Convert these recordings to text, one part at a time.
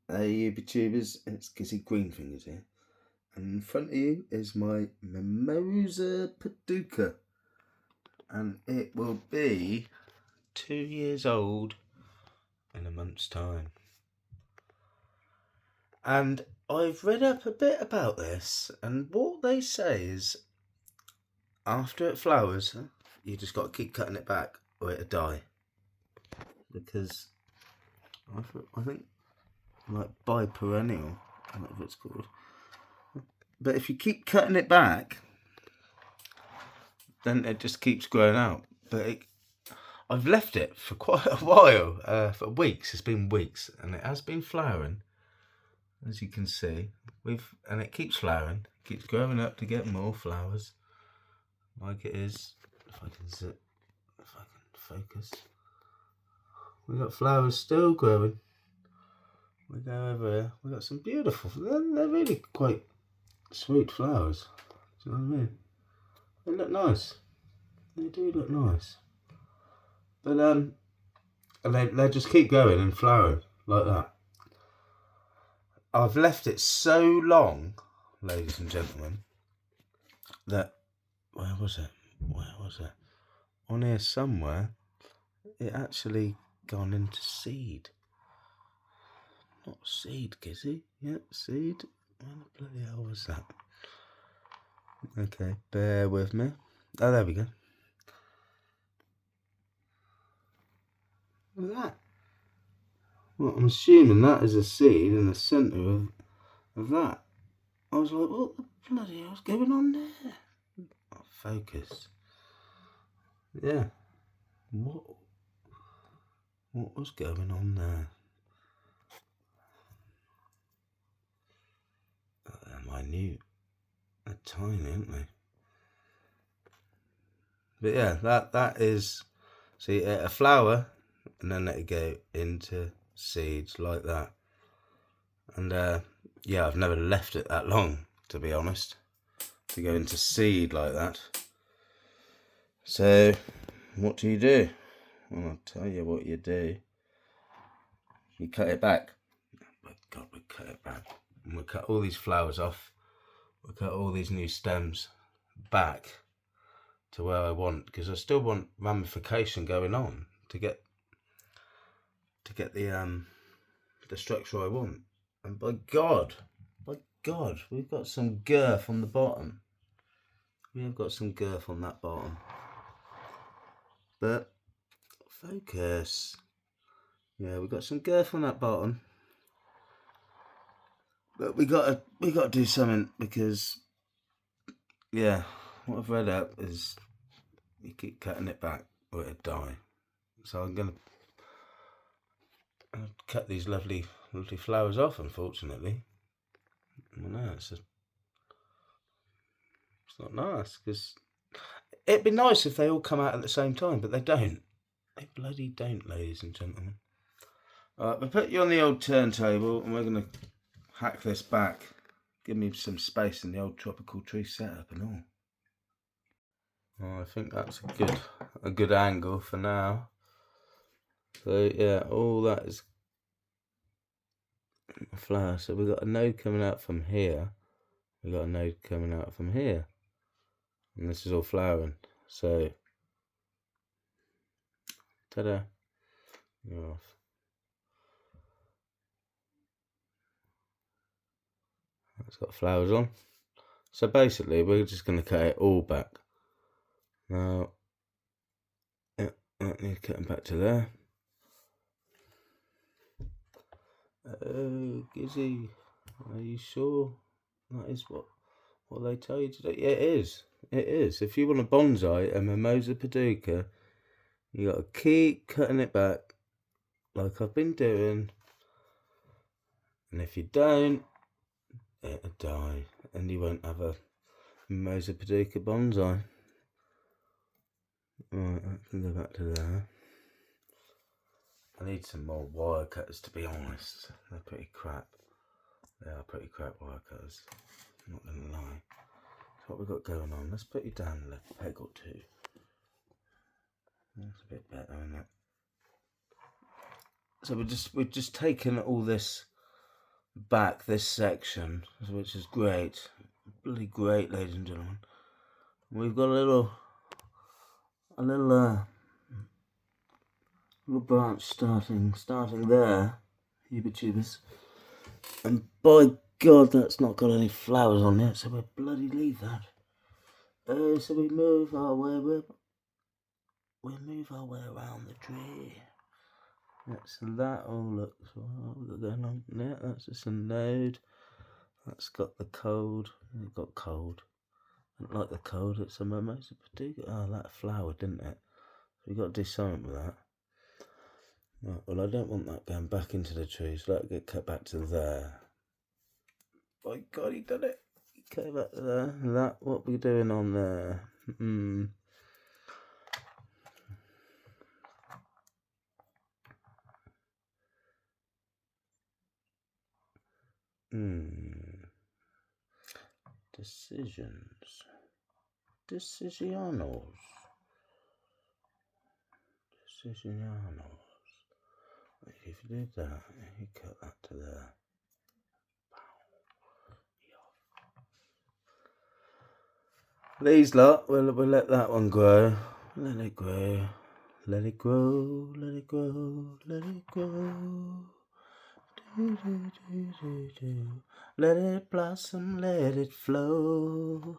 Hey YouTubers, it's Gizzy Greenfingers here, and in front of you is my Mimosa Pudica, and it will be 2 years old in a month's time. And I've read up a bit about this, and what they say is after it flowers, you just got to keep cutting it back or it'll die. Because I think like biperennial, whatever it's called. But if you keep cutting it back, then it just keeps growing out. But I've left it for quite a while, for weeks. It's been weeks, and it has been flowering, as you can see. And it keeps flowering, keeps growing up to get more flowers, like it is. If I can focus, we got flowers still growing. We go over here. We got some beautiful. They're really quite sweet flowers. Do you know what I mean? They look nice. They do look nice. But and they just keep going and flowering like that. I've left it so long, ladies and gentlemen, that where was it? On here somewhere, it actually gone into seed. Not seed, Gizzy. Yeah, seed. Where the bloody hell was that? Okay, bear with me. Oh, there we go. Look at that. Well, I'm assuming that is a seed in the centre of that. I was like, what the bloody hell's going on there? Oh, focus. Yeah. What was going on there? They're minute. They're tiny, aren't they? But yeah, that is, see, a flower, and then let it go into seeds like that. And yeah, I've never left it that long, to be honest, to go into seed like that. So what do? Well, I'll tell you what you do. You cut it back. Oh God, we cut it back. And we cut all these flowers off. We cut all these new stems back to where I want, because I still want ramification going on to get the structure I want. And by God, we've got some girth on the bottom. We have got some girth on that bottom. But focus. Yeah, we've got some girth on that bottom. But we gotta do something, because yeah, what I've read up is you keep cutting it back or it'll die. So I'm gonna cut these lovely flowers off, unfortunately. Well, no, it's not nice, because it'd be nice if they all come out at the same time, but they don't. They bloody don't, ladies and gentlemen. Alright, we'll put you on the old turntable, and we're going to hack this back. Give me some space in the old tropical tree setup and all. Oh, I think that's a good angle for now. So yeah, all that is a flower. So we've got a node coming out from here. We've got a node coming out from here. And this is all flowering. So, ta-da. You're off. It's got flowers on. So basically, we're just going to cut it all back. Now, yeah, I need to cut them back to there. Oh, Gizzy, are you sure that is what they tell you to do? Yeah, it is. It is. If you want a bonsai, a Mimosa Pudica, you got to keep cutting it back, like I've been doing. And if you don't, it'll die, and you won't have a Mimosa Pudica bonsai. Right, I can go back to there. I need some more wire cutters, to be honest. They're pretty crap. They are pretty crap wire cutters, I'm not going to lie. So what we've got going on, let's put you down a peg or two. That's a bit better, isn't it? So we're just taking all this back this section, which is great, bloody great, ladies and gentlemen. We've got a little branch starting there, YouTubers, and by God, that's not got any flowers on it, so we'll bloody leave that. So we move our way. We move our way around the tree. That's that. Oh look, what we've got going on there. That's just a node. That's got the code. It got cold. I don't like the code. It's a Mimosa Pudica. Oh, that flowered, didn't it? So we've got to do something with that. Right, well, I don't want that going back into the tree, so that'll get cut back to there. My God, he done it. He came back to there. And that, what are we doing on there? Decisions. Decisionos. If you did that, you cut that to there. These lot, we'll let that one grow. Let it grow. Let it grow. Let it grow. Let it grow. Do, do, do, do, do. Let it blossom. Let it flow.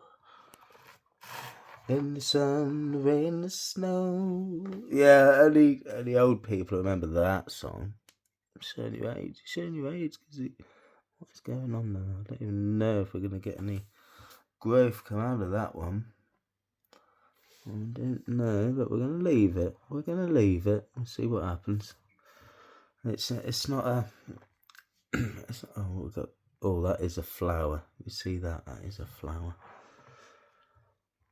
In the sun, the rain, the snow. Yeah, only old people remember that song. Showing your age, because what's going on there? I don't even know if we're going to get any growth come out of that one. I don't know, but we're going to leave it. We're going to leave it and see what happens. It's not a. It's not, oh, we've got. Oh, that is a flower. You see that? That is a flower.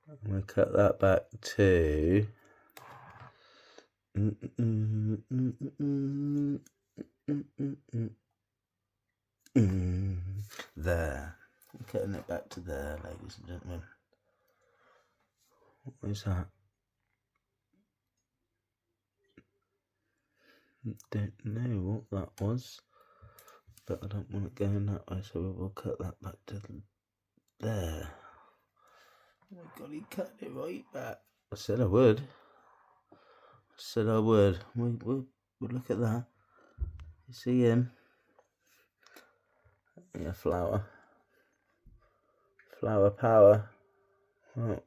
I'm going to cut that back to. There. I'm cutting it back to there, ladies and gentlemen. What is that? Don't know what that was, but I don't want it going that way, so we'll cut that back to there. Oh my God, he cut it right back. I said I would. We'll look at that. You see him? Yeah, flower power. Oh,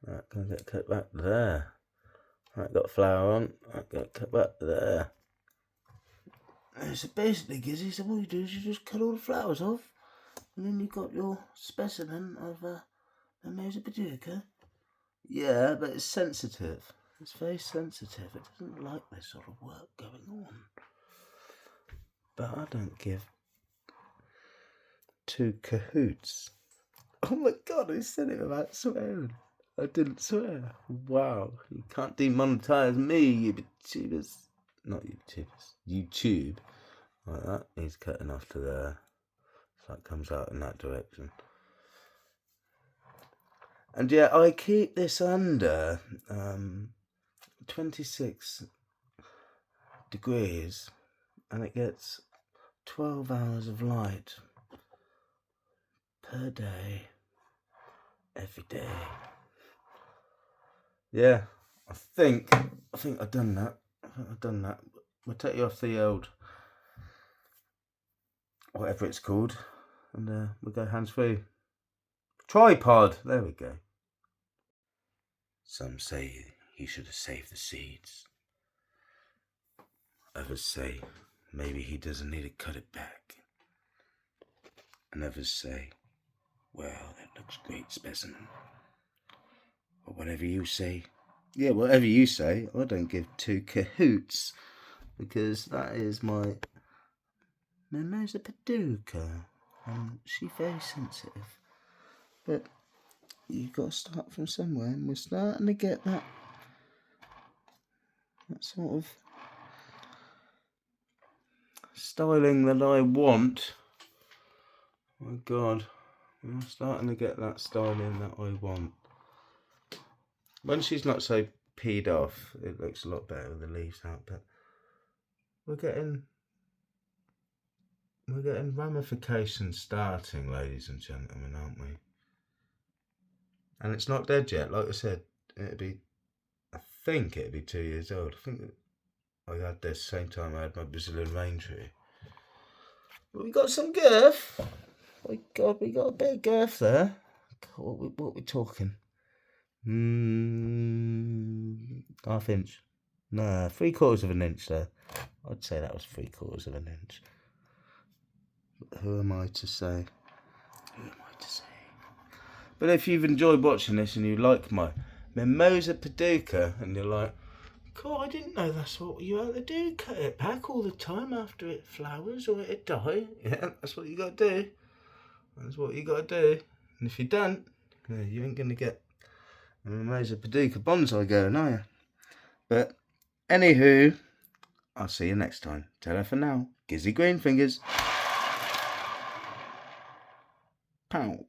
that can get cut back there. That got flower on. That got cut back there. So basically, Gizzy, so what you do is you just cut all the flowers off, and then you've got your specimen of Mimosa Pudica. Yeah, but it's sensitive. It's very sensitive. It doesn't like this sort of work going on. But I don't give two cahoots. Oh my God, I said it without swearing. I didn't swear. Wow, you can't demonetize me, YouTubers. Not YouTubers. YouTube. Like that. He's cutting off to there. So that comes out in that direction. And yeah, I keep this under 26 degrees, and it gets 12 hours of light per day, every day. Yeah, I think I've done that. We'll take you off the old, whatever it's called, and we'll go hands-free. Tripod, there we go. Some say he should have saved the seeds. Others say maybe he doesn't need to cut it back. And others say, well, that looks great specimen. Or whatever you say. Yeah, whatever you say. I don't give two cahoots, because that is my Mimosa Pudica, and she's very sensitive. But you've got to start from somewhere, and we're starting to get that sort of styling that I want. Oh my God, we're starting to get that styling that I want. When she's not so peed off, it looks a lot better with the leaves out, but we're We're getting ramifications starting, ladies and gentlemen, aren't we? And it's not dead yet. Like I said, I think it'd be 2 years old. I think I had this same time I had my Brazilian rain tree. But we got some girth. We got a bit of girth there. What we talking? Half inch. No, 3/4 of an inch there. I'd say that was 3/4 of an inch. But who am I to say? But if you've enjoyed watching this and you like my Mimosa Pudica and you're like, God, I didn't know that's what you had to do. Cut it back all the time after it flowers or it die. Yeah, that's what you got to do. That's what you got to do. And if you don't, you ain't going to get a Mimosa Pudica Bonsai going, are you? But anywho, I'll see you next time. Ta-ra for now. Gizzy green fingers. Pow.